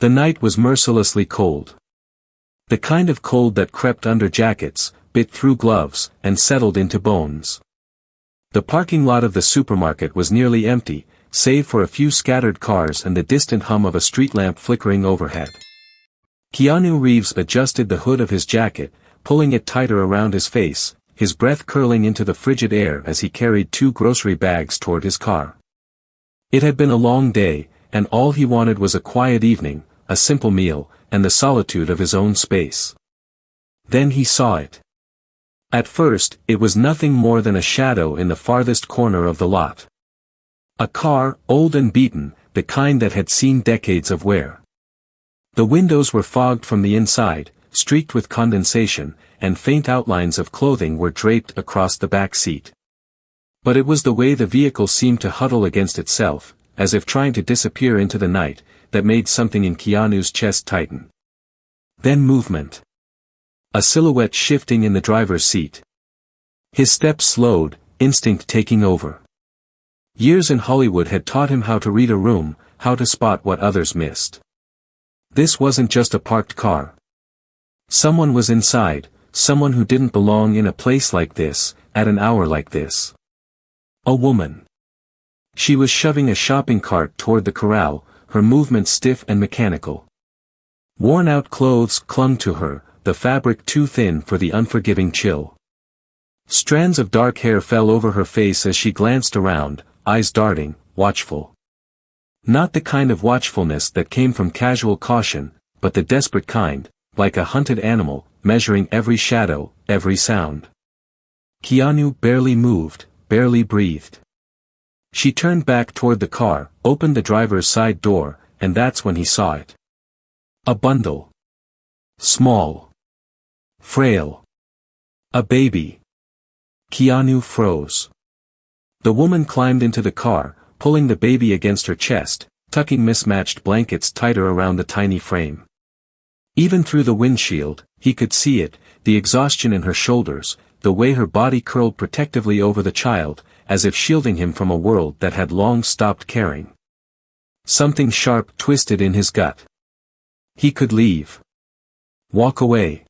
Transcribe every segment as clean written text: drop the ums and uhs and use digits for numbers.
The night was mercilessly cold. The kind of cold that crept under jackets, bit through gloves, and settled into bones. The parking lot of the supermarket was nearly empty, save for a few scattered cars and the distant hum of a street lamp flickering overhead. Keanu Reeves adjusted the hood of his jacket, pulling it tighter around his face, his breath curling into the frigid air as he carried 2 grocery bags toward his car. It had been a long day, and all he wanted was a quiet evening, a simple meal, and the solitude of his own space. Then he saw it. At first, it was nothing more than a shadow in the farthest corner of the lot. A car, old and beaten, the kind that had seen decades of wear. The windows were fogged from the inside, streaked with condensation, and faint outlines of clothing were draped across the back seat. But it was the way the vehicle seemed to huddle against itself, as if trying to disappear into the night, that made something in Keanu's chest tighten. Then movement. A silhouette shifting in the driver's seat. His steps slowed, instinct taking over. Years in Hollywood had taught him how to read a room, how to spot what others missed. This wasn't just a parked car. Someone was inside, someone who didn't belong in a place like this, at an hour like this. A woman. She was shoving a shopping cart toward the corral, her movements stiff and mechanical. Worn-out clothes clung to her, the fabric too thin for the unforgiving chill. Strands of dark hair fell over her face as she glanced around, eyes darting, watchful. Not the kind of watchfulness that came from casual caution, but the desperate kind, like a hunted animal, measuring every shadow, every sound. Keanu barely moved, barely breathed. She turned back toward the car, opened the driver's side door, and that's when he saw it. A bundle. Small. Frail. A baby. Keanu froze. The woman climbed into the car, pulling the baby against her chest, tucking mismatched blankets tighter around the tiny frame. Even through the windshield, he could see it, the exhaustion in her shoulders, the way her body curled protectively over the child, as if shielding him from a world that had long stopped caring. Something sharp twisted in his gut. He could leave. Walk away.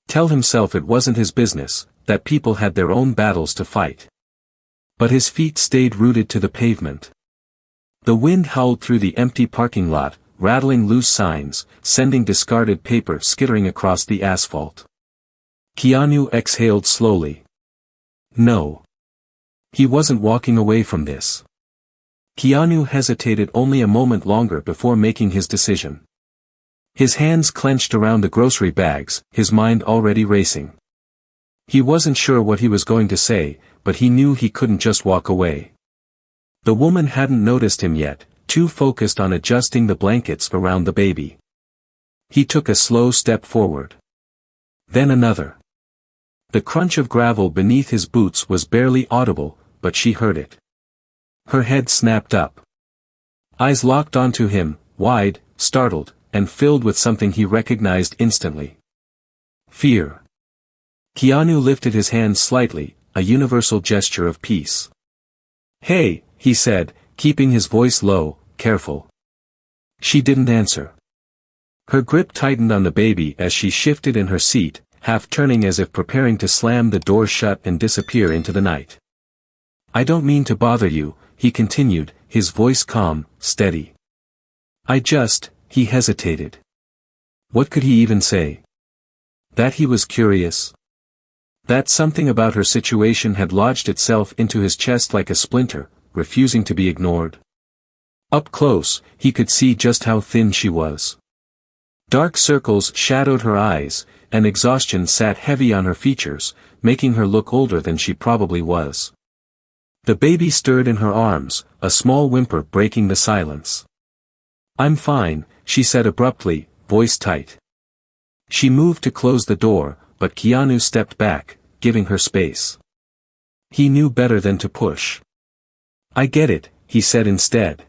Tell himself it wasn't his business, that people had their own battles to fight. But his feet stayed rooted to the pavement. The wind howled through the empty parking lot, rattling loose signs, sending discarded paper skittering across the asphalt. Keanu exhaled slowly. No. He wasn't walking away from this. Keanu hesitated only a moment longer before making his decision. His hands clenched around the grocery bags, his mind already racing. He wasn't sure what he was going to say, but he knew he couldn't just walk away. The woman hadn't noticed him yet, too focused on adjusting the blankets around the baby. He took a slow step forward. Then another. The crunch of gravel beneath his boots was barely audible, but she heard it. Her head snapped up. Eyes locked onto him, wide, startled, and filled with something he recognized instantly. Fear. Keanu lifted his hand slightly, a universal gesture of peace. "Hey," he said, keeping his voice low, careful. She didn't answer. Her grip tightened on the baby as she shifted in her seat, half turning as if preparing to slam the door shut and disappear into the night. "I don't mean to bother you," he continued, his voice calm, steady. He hesitated. What could he even say? That he was curious? That something about her situation had lodged itself into his chest like a splinter, refusing to be ignored? Up close, he could see just how thin she was. Dark circles shadowed her eyes, and exhaustion sat heavy on her features, making her look older than she probably was. The baby stirred in her arms, a small whimper breaking the silence. "I'm fine," she said abruptly, voice tight. She moved to close the door, but Keanu stepped back, giving her space. He knew better than to push. "I get it," he said instead.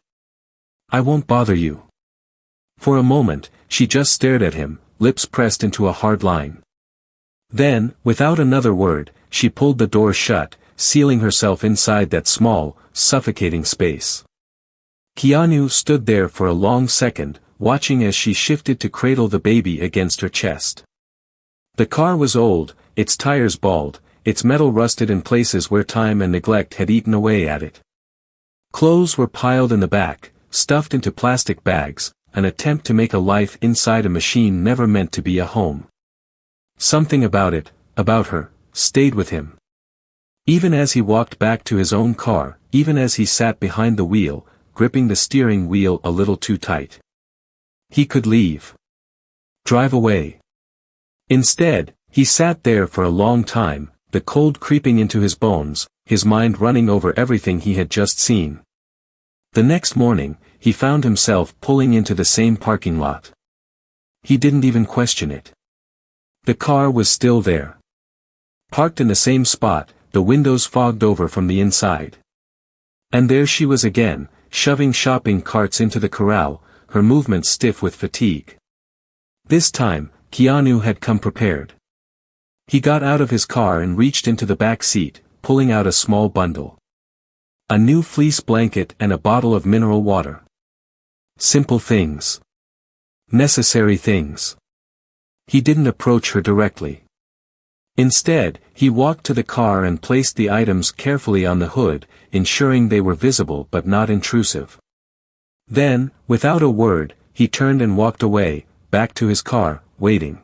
"I won't bother you." For a moment, she just stared at him, lips pressed into a hard line. Then, without another word, she pulled the door shut, sealing herself inside that small, suffocating space. Keanu stood there for a long second, watching as she shifted to cradle the baby against her chest. The car was old, its tires bald, its metal rusted in places where time and neglect had eaten away at it. Clothes were piled in the back, stuffed into plastic bags, an attempt to make a life inside a machine never meant to be a home. Something about it, about her, stayed with him. Even as he walked back to his own car, even as he sat behind the wheel, gripping the steering wheel a little too tight. He could leave. Drive away. Instead, he sat there for a long time, the cold creeping into his bones, his mind running over everything he had just seen. The next morning, he found himself pulling into the same parking lot. He didn't even question it. The car was still there. Parked in the same spot, the windows fogged over from the inside. And there she was again, shoving shopping carts into the corral, her movements stiff with fatigue. This time, Keanu had come prepared. He got out of his car and reached into the back seat, pulling out a small bundle. A new fleece blanket and a bottle of mineral water. Simple things. Necessary things. He didn't approach her directly. Instead, he walked to the car and placed the items carefully on the hood, ensuring they were visible but not intrusive. Then, without a word, he turned and walked away, back to his car, waiting.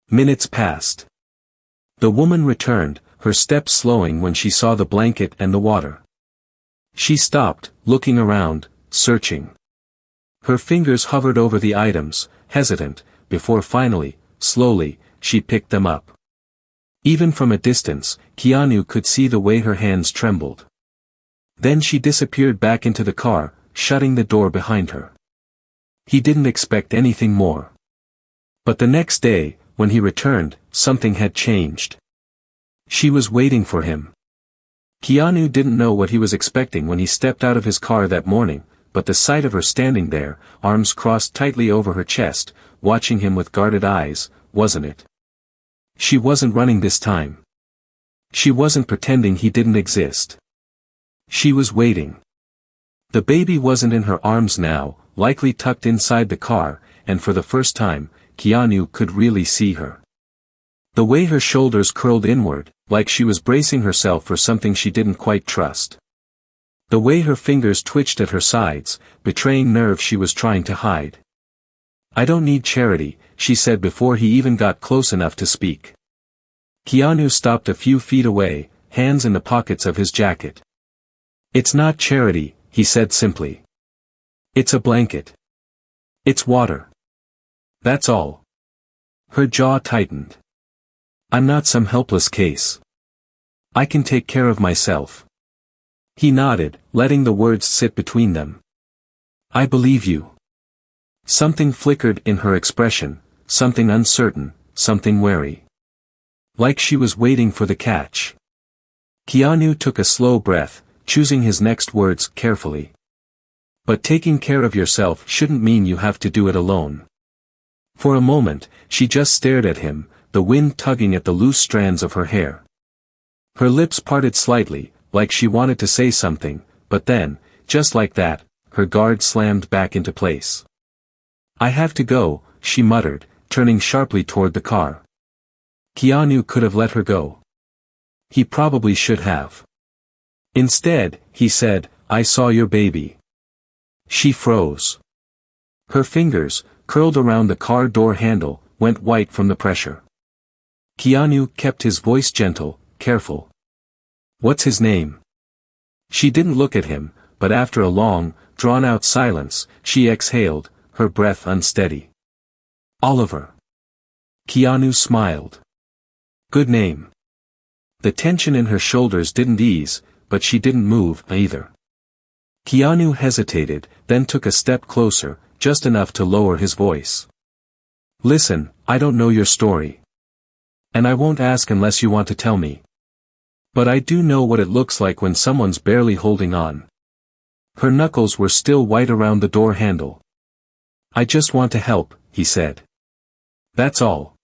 Minutes passed. The woman returned, her steps slowing when she saw the blanket and the water. She stopped, looking around, searching. Her fingers hovered over the items, hesitant, before finally, slowly, she picked them up. Even from a distance, Keanu could see the way her hands trembled. Then she disappeared back into the car, shutting the door behind her. He didn't expect anything more. But the next day, when he returned, something had changed. She was waiting for him. Keanu didn't know what he was expecting when he stepped out of his car that morning, but the sight of her standing there, arms crossed tightly over her chest, watching him with guarded eyes, wasn't it? She wasn't running this time. She wasn't pretending he didn't exist. She was waiting. The baby wasn't in her arms now, likely tucked inside the car, and for the first time, Keanu could really see her. The way her shoulders curled inward, like she was bracing herself for something she didn't quite trust. The way her fingers twitched at her sides, betraying nerve she was trying to hide. "I don't need charity," she said before he even got close enough to speak. Keanu stopped a few feet away, hands in the pockets of his jacket. "It's not charity," he said simply. "It's a blanket. It's water. That's all." Her jaw tightened. "I'm not some helpless case. I can take care of myself." He nodded, letting the words sit between them. "I believe you." Something flickered in her expression, something uncertain, something wary. Like she was waiting for the catch. Keanu took a slow breath, choosing his next words carefully. "But taking care of yourself shouldn't mean you have to do it alone." For a moment, she just stared at him, the wind tugging at the loose strands of her hair. Her lips parted slightly, like she wanted to say something, but then, just like that, her guard slammed back into place. "I have to go," she muttered, turning sharply toward the car. Keanu could have let her go. He probably should have. Instead, he said, "I saw your baby." She froze. Her fingers, curled around the car door handle, went white from the pressure. Keanu kept his voice gentle, careful. "What's his name?" She didn't look at him, but after a long, drawn-out silence, she exhaled, her breath unsteady. "Oliver." Keanu smiled. "Good name." The tension in her shoulders didn't ease, but she didn't move either. Keanu hesitated, then took a step closer, just enough to lower his voice. "Listen, I don't know your story. And I won't ask unless you want to tell me. But I do know what it looks like when someone's barely holding on." Her knuckles were still white around the door handle. "I just want to help," he said. "That's all."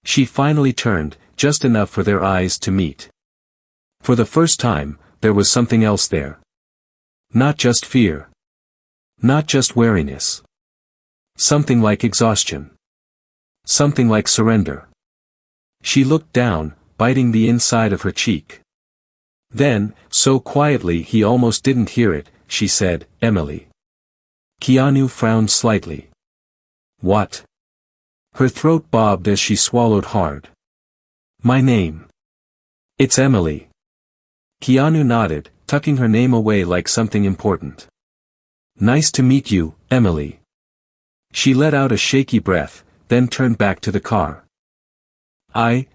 She finally turned, just enough for their eyes to meet. For the first time, there was something else there. Not just fear. Not just wariness. Something like exhaustion. Something like surrender. She looked down, biting the inside of her cheek. Then, so quietly he almost didn't hear it, she said, "Emily." Keanu frowned slightly. "What?" Her throat bobbed as she swallowed hard. "My name. It's Emily." Keanu nodded, tucking her name away like something important. "Nice to meet you, Emily." She let out a shaky breath, then turned back to the car.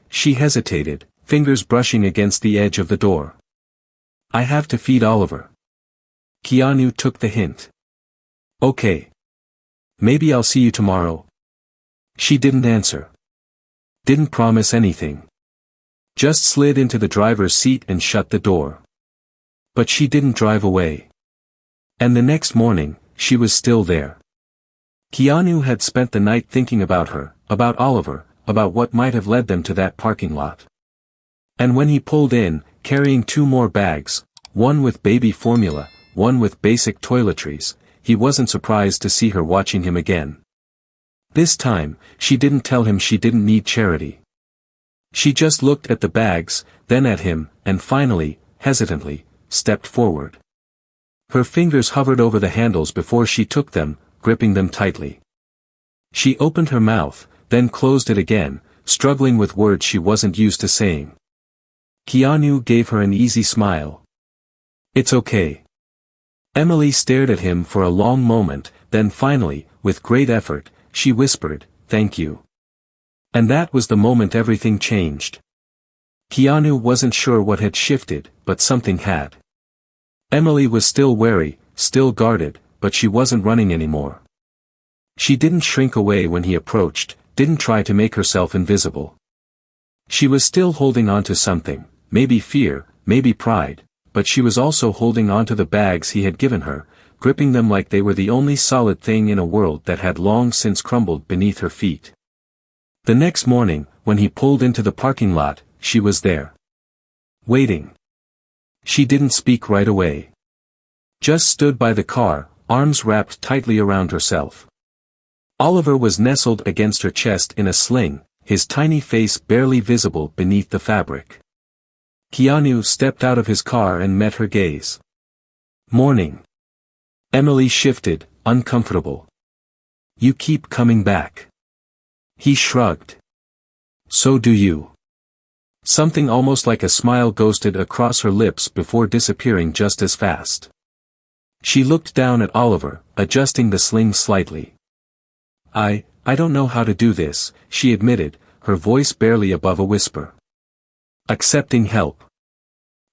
She hesitated, fingers brushing against the edge of the door. "I have to feed Oliver." Keanu took the hint. "Okay. Maybe I'll see you tomorrow." She didn't answer. Didn't promise anything. Just slid into the driver's seat and shut the door. But she didn't drive away. And the next morning, she was still there. Keanu had spent the night thinking about her, about Oliver, about what might have led them to that parking lot. And when he pulled in, carrying 2 more bags, one with baby formula, one with basic toiletries, he wasn't surprised to see her watching him again. This time, she didn't tell him she didn't need charity. She just looked at the bags, then at him, and finally, hesitantly, stepped forward. Her fingers hovered over the handles before she took them, gripping them tightly. She opened her mouth, then closed it again, struggling with words she wasn't used to saying. Keanu gave her an easy smile. "It's okay." Emily stared at him for a long moment, then finally, with great effort, she whispered, "Thank you." And that was the moment everything changed. Keanu wasn't sure what had shifted, but something had. Emily was still wary, still guarded, but she wasn't running anymore. She didn't shrink away when he approached, didn't try to make herself invisible. She was still holding on to something, maybe fear, maybe pride, but she was also holding on to the bags he had given her, gripping them like they were the only solid thing in a world that had long since crumbled beneath her feet. The next morning, when he pulled into the parking lot, she was there. Waiting. She didn't speak right away. Just stood by the car, arms wrapped tightly around herself. Oliver was nestled against her chest in a sling, his tiny face barely visible beneath the fabric. Keanu stepped out of his car and met her gaze. "Morning." Emily shifted, uncomfortable. "You keep coming back." He shrugged. "So do you." Something almost like a smile ghosted across her lips before disappearing just as fast. She looked down at Oliver, adjusting the sling slightly. I don't know how to do this," she admitted, her voice barely above a whisper. "Accepting help.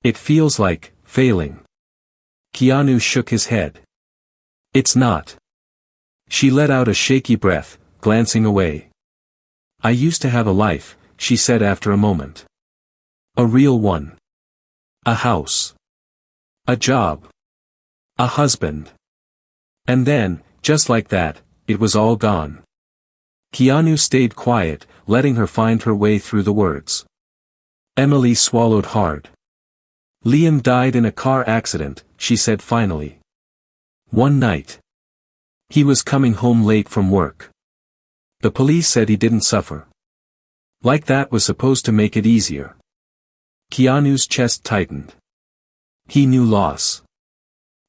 It feels like failing." Keanu shook his head. "It's not." She let out a shaky breath, glancing away. "I used to have a life," she said after a moment. "A real one. A house. A job. A husband. And then, just like that, it was all gone." Keanu stayed quiet, letting her find her way through the words. Emily swallowed hard. "Liam died in a car accident," she said finally. "One night. He was coming home late from work. The police said he didn't suffer. Like that was supposed to make it easier." Keanu's chest tightened. He knew loss.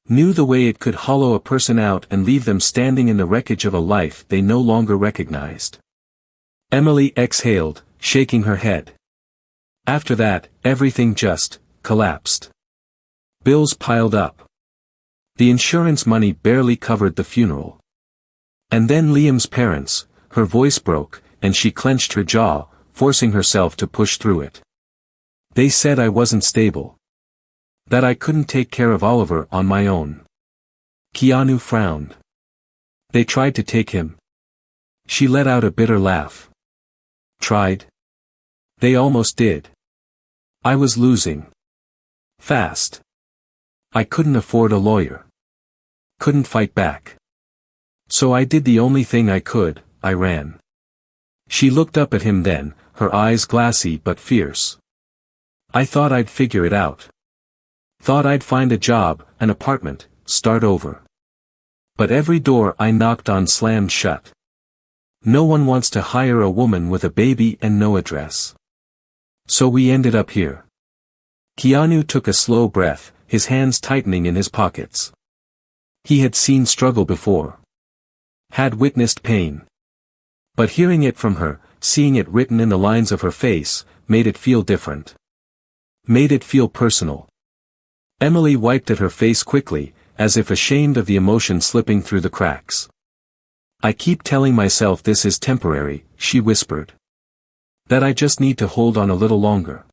Knew the way it could hollow a person out and leave them standing in the wreckage of a life they no longer recognized. Emily exhaled, shaking her head. After that, everything just collapsed. Bills piled up. The insurance money barely covered the funeral. And then Liam's parents. Her voice broke, and she clenched her jaw, forcing herself to push through it. "They said I wasn't stable. That I couldn't take care of Oliver on my own." Keanu frowned. "They tried to take him." She let out a bitter laugh. "Tried? They almost did. I was losing. Fast. I couldn't afford a lawyer. Couldn't fight back. So I did the only thing I could, I ran." She looked up at him then, her eyes glassy but fierce. "I thought I'd figure it out. Thought I'd find a job, an apartment, start over. But every door I knocked on slammed shut. No one wants to hire a woman with a baby and no address. So we ended up here. Keanu took a slow breath, his hands tightening in his pockets. He had seen struggle before. Had witnessed pain. But hearing it from her, seeing it written in the lines of her face, made it feel different. Made it feel personal. Emily wiped at her face quickly, as if ashamed of the emotion slipping through the cracks. I keep telling myself this is temporary, she whispered. That I just need to hold on a little longer.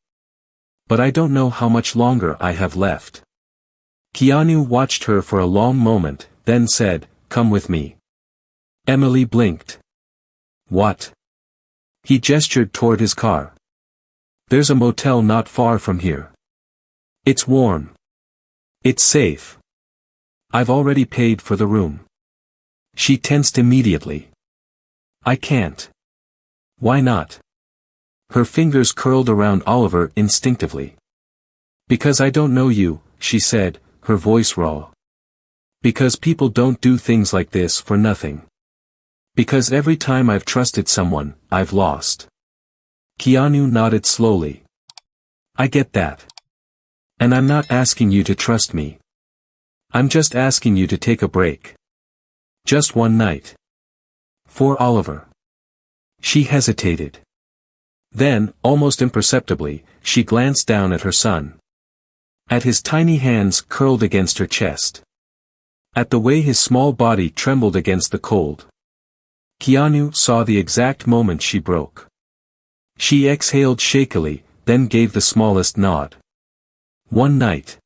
But I don't know how much longer I have left. Keanu watched her for a long moment, then said, "Come with me." Emily blinked. What? He gestured toward his car. There's a motel not far from here. It's warm. It's safe. I've already paid for the room. She tensed immediately. I can't. Why not? Her fingers curled around Oliver instinctively. Because I don't know you, she said, her voice raw. Because people don't do things like this for nothing. Because every time I've trusted someone, I've lost. Keanu nodded slowly. I get that. And I'm not asking you to trust me. I'm just asking you to take a break. Just one night. For Oliver. She hesitated. Then, almost imperceptibly, she glanced down at her son. At his tiny hands curled against her chest. At the way his small body trembled against the cold. Keanu saw the exact moment she broke. She exhaled shakily, then gave the smallest nod. One night.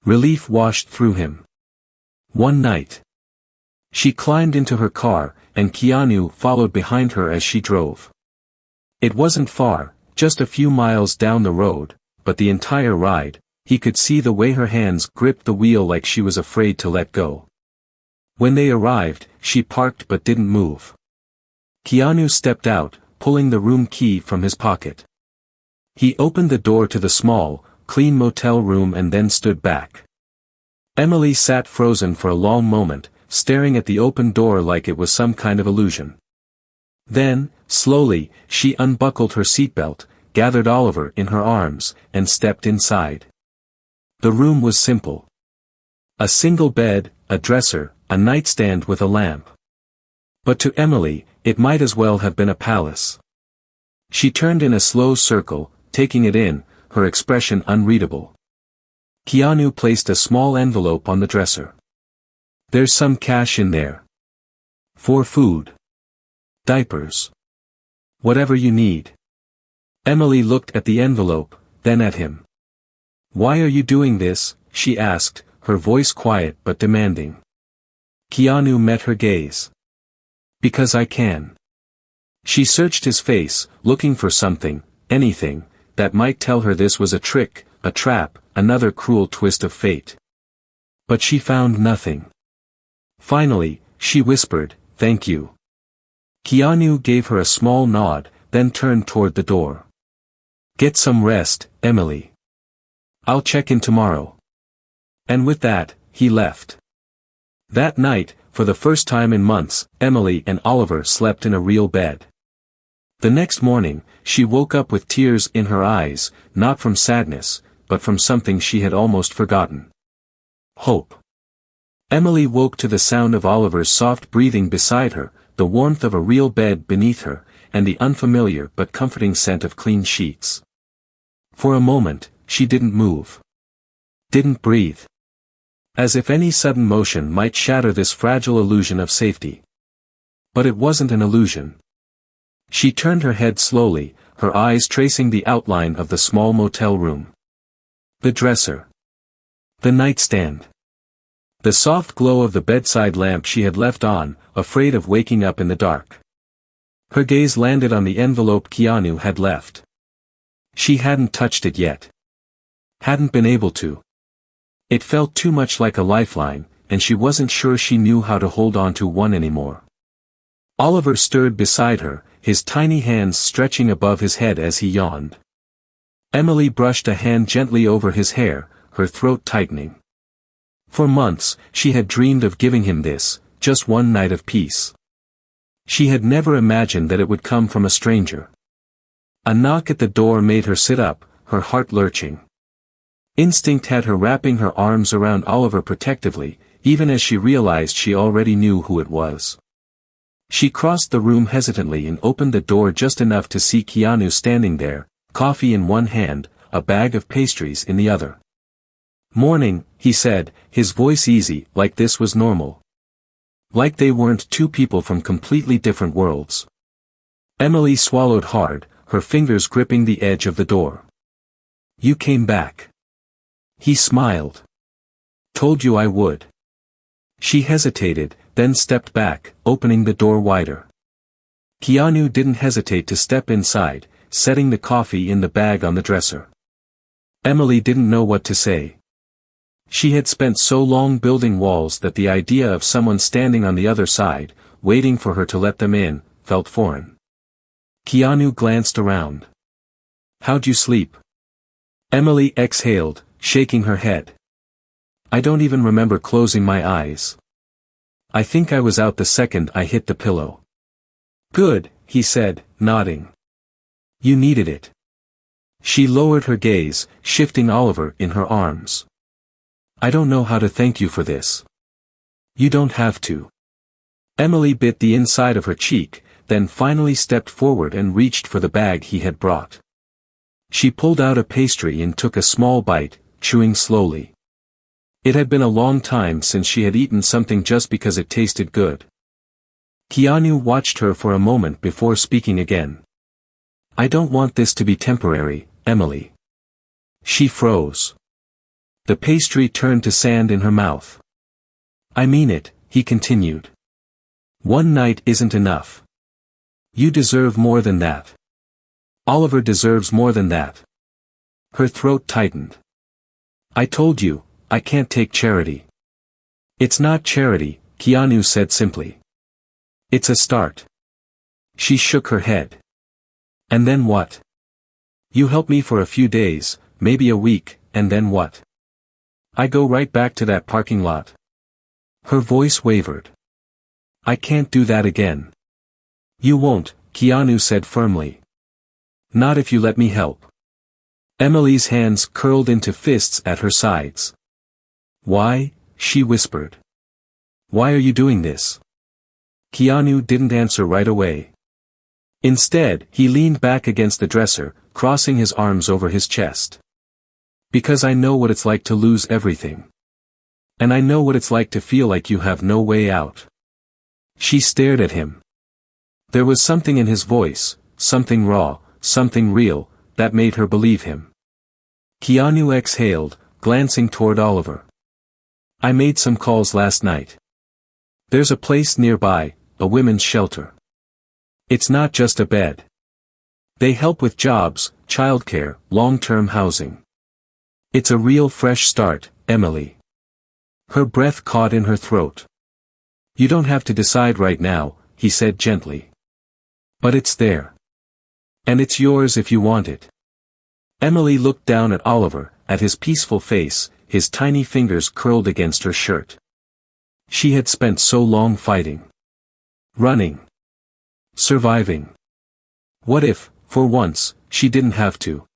Relief washed through him. One night. She climbed into her car, and Keanu followed behind her as she drove. It wasn't far, just a few miles down the road, but the entire ride, he could see the way her hands gripped the wheel like she was afraid to let go. When they arrived, she parked but didn't move. Keanu stepped out, pulling the room key from his pocket. He opened the door to the small, clean motel room and then stood back. Emily sat frozen for a long moment, staring at the open door like it was some kind of illusion. Then, slowly, she unbuckled her seatbelt, gathered Oliver in her arms, and stepped inside. The room was simple. A single bed, a dresser, a nightstand with a lamp. But to Emily, it might as well have been a palace. She turned in a slow circle, taking it in, her expression unreadable. Keanu placed a small envelope on the dresser. There's some cash in there. For food. Diapers. Whatever you need. Emily looked at the envelope, then at him. Why are you doing this? She asked, her voice quiet but demanding. Keanu met her gaze. Because I can. She searched his face, looking for something, anything, that might tell her this was a trick, a trap, another cruel twist of fate. But she found nothing. Finally, she whispered, "Thank you." Keanu gave her a small nod, then turned toward the door. Get some rest, Emily. I'll check in tomorrow. And with that, he left. That night, for the first time in months, Emily and Oliver slept in a real bed. The next morning, she woke up with tears in her eyes, not from sadness, but from something she had almost forgotten. Hope. Emily woke to the sound of Oliver's soft breathing beside her, the warmth of a real bed beneath her, and the unfamiliar but comforting scent of clean sheets. For a moment, she didn't move. Didn't breathe. As if any sudden motion might shatter this fragile illusion of safety. But it wasn't an illusion. She turned her head slowly, her eyes tracing the outline of the small motel room. The dresser. The nightstand. The soft glow of the bedside lamp she had left on, afraid of waking up in the dark. Her gaze landed on the envelope Keanu had left. She hadn't touched it yet. Hadn't been able to. It felt too much like a lifeline, and she wasn't sure she knew how to hold on to one anymore. Oliver stirred beside her, his tiny hands stretching above his head as he yawned. Emily brushed a hand gently over his hair, her throat tightening. For months, she had dreamed of giving him this, just one night of peace. She had never imagined that it would come from a stranger. A knock at the door made her sit up, her heart lurching. Instinct had her wrapping her arms around Oliver protectively, even as she realized she already knew who it was. She crossed the room hesitantly and opened the door just enough to see Keanu standing there, coffee in one hand, a bag of pastries in the other. "Morning," he said, his voice easy, like this was normal. Like they weren't two people from completely different worlds. Emily swallowed hard, her fingers gripping the edge of the door. "You came back." He smiled. "Told you I would." She hesitated, then stepped back, opening the door wider. Keanu didn't hesitate to step inside, setting the coffee in the bag on the dresser. Emily didn't know what to say. She had spent so long building walls that the idea of someone standing on the other side, waiting for her to let them in, felt foreign. Keanu glanced around. "How'd you sleep?" Emily exhaled, shaking her head. "I don't even remember closing my eyes. I think I was out the second I hit the pillow." "Good," he said, nodding. "You needed it." She lowered her gaze, shifting Oliver in her arms. "I don't know how to thank you for this." "You don't have to." Emily bit the inside of her cheek, then finally stepped forward and reached for the bag he had brought. She pulled out a pastry and took a small bite, chewing slowly. It had been a long time since she had eaten something just because it tasted good. Keanu watched her for a moment before speaking again. "I don't want this to be temporary, Emily." She froze. The pastry turned to sand in her mouth. "I mean it," he continued. "One night isn't enough. You deserve more than that. Oliver deserves more than that." Her throat tightened. "I told you, I can't take charity." "It's not charity," Keanu said simply. "It's a start." She shook her head. "And then what? You help me for a few days, maybe a week, and then what? I go right back to that parking lot." Her voice wavered. "I can't do that again." "You won't," Keanu said firmly. "Not if you let me help." Emily's hands curled into fists at her sides. "Why?" she whispered. "Why are you doing this?" Keanu didn't answer right away. Instead, he leaned back against the dresser, crossing his arms over his chest. "Because I know what it's like to lose everything. And I know what it's like to feel like you have no way out." She stared at him. There was something in his voice, something raw, something real, that made her believe him. Keanu exhaled, glancing toward Oliver. "I made some calls last night. There's a place nearby, a women's shelter. It's not just a bed. They help with jobs, childcare, long-term housing. It's a real fresh start, Emily." Her breath caught in her throat. "You don't have to decide right now," he said gently. "But it's there. And it's yours if you want it." Emily looked down at Oliver, at his peaceful face, his tiny fingers curled against her shirt. She had spent so long fighting. Running. Surviving. What if, for once, she didn't have to?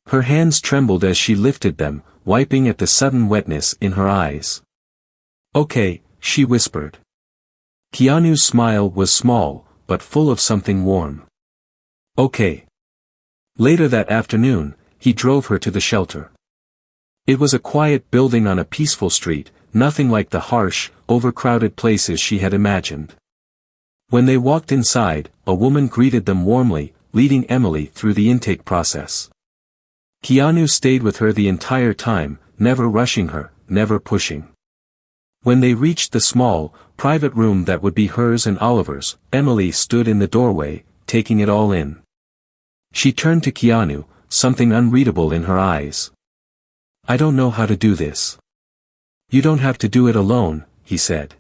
Her hands trembled as she lifted them, wiping at the sudden wetness in her eyes. "Okay," she whispered. Keanu's smile was small, but full of something warm. "Okay." Later that afternoon, he drove her to the shelter. It was a quiet building on a peaceful street, nothing like the harsh, overcrowded places she had imagined. When they walked inside, a woman greeted them warmly, leading Emily through the intake process. Keanu stayed with her the entire time, never rushing her, never pushing. When they reached the small, private room that would be hers and Oliver's, Emily stood in the doorway, taking it all in. She turned to Keanu, something unreadable in her eyes. "I don't know how to do this." "You don't have to do it alone," he said.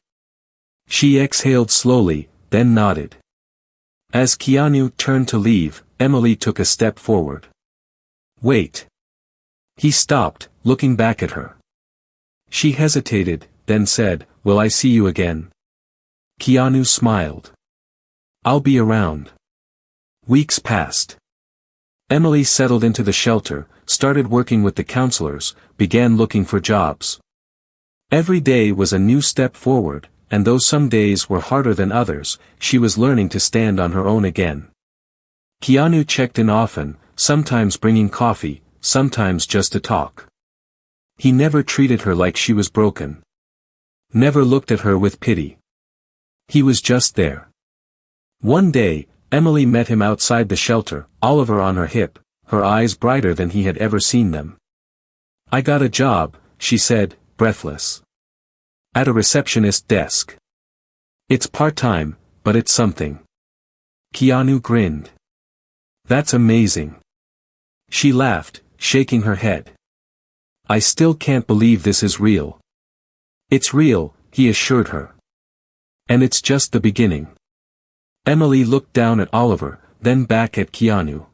She exhaled slowly, then nodded. As Keanu turned to leave, Emily took a step forward. "Wait." He stopped, looking back at her. She hesitated, then said, "Will I see you again?" Keanu smiled. "I'll be around." Weeks passed. Emily settled into the shelter, started working with the counselors, began looking for jobs. Every day was a new step forward, and though some days were harder than others, she was learning to stand on her own again. Keanu checked in often, sometimes bringing coffee, sometimes just to talk. He never treated her like she was broken. Never looked at her with pity. He was just there. One day, Emily met him outside the shelter, Oliver on her hip, her eyes brighter than he had ever seen them. "I got a job," she said, breathless. "At a receptionist desk. It's part-time, but it's something." Keanu grinned. "That's amazing." She laughed, shaking her head. "I still can't believe this is real." "It's real," he assured her. "And it's just the beginning." Emily looked down at Oliver, then back at Keanu.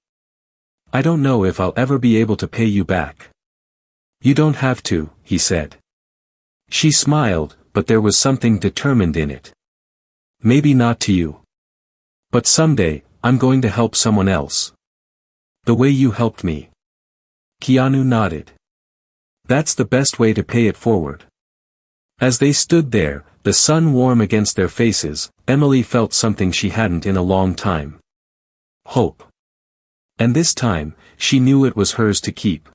"I don't know if I'll ever be able to pay you back." "You don't have to," he said. She smiled, but there was something determined in it. "Maybe not to you. But someday, I'm going to help someone else. The way you helped me." Keanu nodded. "That's the best way to pay it forward." As they stood there, the sun warm against their faces, Emily felt something she hadn't in a long time. Hope. And this time, she knew it was hers to keep.